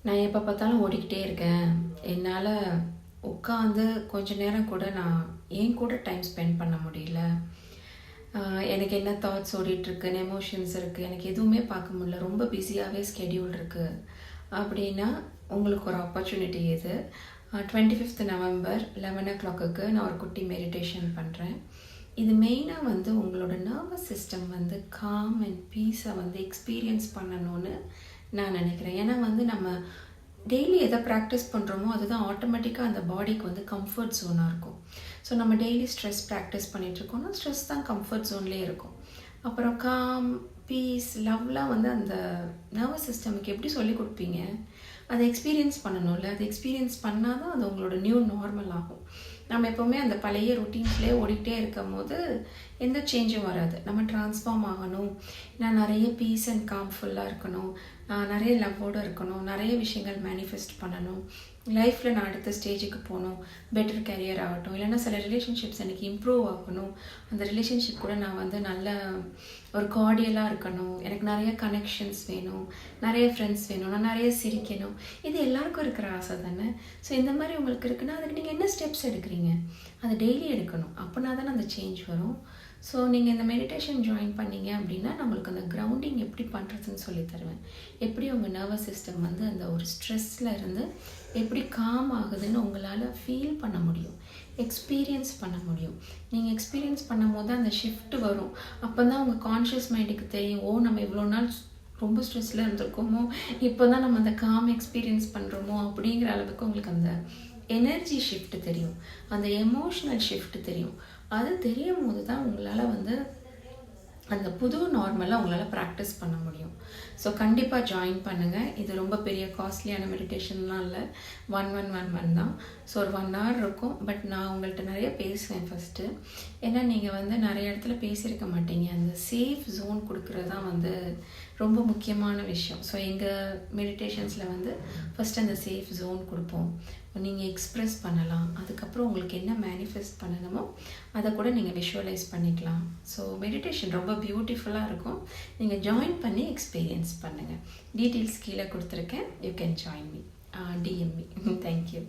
நான் எப்போ பார்த்தாலும் ஓடிக்கிட்டே இருக்கேன். என்னால் உட்காந்து கொஞ்ச நேரம் கூட நான் என் கூட டைம் ஸ்பெண்ட் பண்ண முடியல. எனக்கு என்ன தாட்ஸ் ஓடிட்டுருக்குன்னு எமோஷன்ஸ் இருக்குது, எனக்கு எதுவுமே பார்க்க முடியல, ரொம்ப பிஸியாகவே ஸ்கெடியூல் இருக்குது அப்படின்னா உங்களுக்கு ஒரு ஆப்பர்ச்சுனிட்டி இது. 25th நவம்பர் 11 o'clock நான் ஒரு குட்டி மெடிடேஷன் பண்ணுறேன். இது மெயினாக வந்து உங்களோட நர்வஸ் சிஸ்டம் வந்து காம் அண்ட் பீஸை வந்து எக்ஸ்பீரியன்ஸ் பண்ணணும்னு நான் நினைக்கிறேன். ஏன்னா வந்து நம்ம டெய்லி எதை ப்ராக்டிஸ் பண்ணுறோமோ அதுதான் ஆட்டோமேட்டிக்காக அந்த பாடிக்கு வந்து கம்ஃபர்ட் ஜோனாக இருக்கும். ஸோ நம்ம டெய்லி ஸ்ட்ரெஸ் ப்ராக்டிஸ் பண்ணிகிட்ருக்கோம்னா ஸ்ட்ரெஸ் தான் கம்ஃபர்ட் ஜோன்லேயே இருக்கும். அப்புறம் காம், பீஸ், லவ்லாம் வந்து அந்த நர்வஸ் சிஸ்டமுக்கு எப்படி சொல்லிக் கொடுப்பீங்க? அதை எக்ஸ்பீரியன்ஸ் பண்ணணும்ல. அதை எக்ஸ்பீரியன்ஸ் பண்ணால் தான் அது உங்களோட நியூ நார்மல் ஆகும். நம்ம எப்போவுமே அந்த பழைய ரொட்டீன்ஸ்லேயே ஓடிக்கிட்டே இருக்கும் போது எந்த சேஞ்சும் வராது. நம்ம ட்ரான்ஸ்ஃபார்ம் ஆகணும், நான் நிறைய பீஸ் அண்ட் காம்ஃபுல்லாக இருக்கணும், நான் நிறைய லவ்வோடு இருக்கணும், நிறைய விஷயங்கள் மேனிஃபெஸ்ட் பண்ணணும், லைஃப்பில் நான் அடுத்த ஸ்டேஜுக்கு போகணும், பெட்டர் கேரியர் ஆகட்டும், இல்லைன்னா சில ரிலேஷன்ஷிப்ஸ் எனக்கு இம்ப்ரூவ் ஆகணும், அந்த ரிலேஷன்ஷிப் கூட நான் வந்து நல்ல ஒரு கார்டியலாக இருக்கணும், எனக்கு நிறைய கனெக்ஷன்ஸ் வேணும், நிறைய ஃப்ரெண்ட்ஸ் வேணும், நான் நிறைய சிரிக்கணும். இது எல்லாருக்கும் இருக்கிற ஆசை தானே. ஸோ இந்த மாதிரி உங்களுக்கு இருக்குன்னா அதுக்கு நீங்கள் என்ன ஸ்டெப்ஸ் எடுக்கிறீங்க? அதை டெய்லி எடுக்கணும். அப்படின்னா தானே அந்த சேஞ்ச் வரும். ஸோ நீங்கள் இந்த மெடிடேஷன் ஜாயின் பண்ணீங்க அப்படின்னா நம்மளுக்கு அந்த கிரவுண்டிங் எப்படி பண்ணுறதுன்னு சொல்லி தருவேன். எப்படி உங்கள் நர்வஸ் சிஸ்டம் வந்து அந்த ஒரு ஸ்ட்ரெஸ்ஸில் இருந்து எப்படி காம் ஆகுதுன்னு உங்களால் ஃபீல் பண்ண முடியும், எக்ஸ்பீரியன்ஸ் பண்ண முடியும். நீங்கள் எக்ஸ்பீரியன்ஸ் பண்ணும் போது அந்த ஷிஃப்ட் வரும். அப்போ தான் உங்கள் கான்ஷியஸ் மைண்டுக்கு தெரியும், ஓ நம்ம இவ்வளோ நாள் ரொம்ப ஸ்ட்ரெஸ்ஸில் இருந்திருக்கோமோ, இப்போ தான் நம்ம அந்த காம் எக்ஸ்பீரியன்ஸ் பண்ணுறோமோ அப்படிங்கிற அளவுக்கு உங்களுக்கு அந்த எனர்ஜி ஷிஃப்ட் தெரியும், அந்த எமோஷ்னல் ஷிஃப்ட் தெரியும். அது தெரியும் போது தான் உங்களால் வந்து அந்த புது நார்மலாக உங்களால் ப்ராக்டிஸ் பண்ண முடியும். ஸோ கண்டிப்பாக ஜாயின் பண்ணுங்கள். இது ரொம்ப பெரிய காஸ்ட்லியான மெடிடேஷன்லாம் இல்லை, 1 தான். ஸோ ஒரு 1 hour இருக்கும். பட் நான் உங்கள்கிட்ட நிறைய பேசுவேன் ஃபஸ்ட்டு. ஏன்னா நீங்கள் வந்து நிறைய இடத்துல பேசியிருக்க மாட்டீங்க. அந்த சேஃப் ஜோன் கொடுக்குறது தான் வந்து ரொம்ப முக்கியமான விஷயம். ஸோ எங்கள் மெடிடேஷன்ஸில் வந்து ஃபஸ்ட்டு அந்த சேஃப் ஜோன் கொடுப்போம். நீங்கள் எக்ஸ்ப்ரெஸ் பண்ணலாம், அதுக்கப்புறம் உங்களுக்கு என்ன மேனிஃபெஸ்ட் பண்ணணுமோ அதை கூட நீங்கள் விஷுவலைஸ் பண்ணிக்கலாம். ஸோ மெடிடேஷன் ரொம்ப பியூட்டிஃபுல்லாக இருக்கும். நீங்கள் ஜாயின் பண்ணி எக்ஸ்பீரியன்ஸ் பண்ணுங்கள். டீட்டெயில்ஸ் கீழே கொடுத்துருக்கேன். You can join me, DM me. Thank you.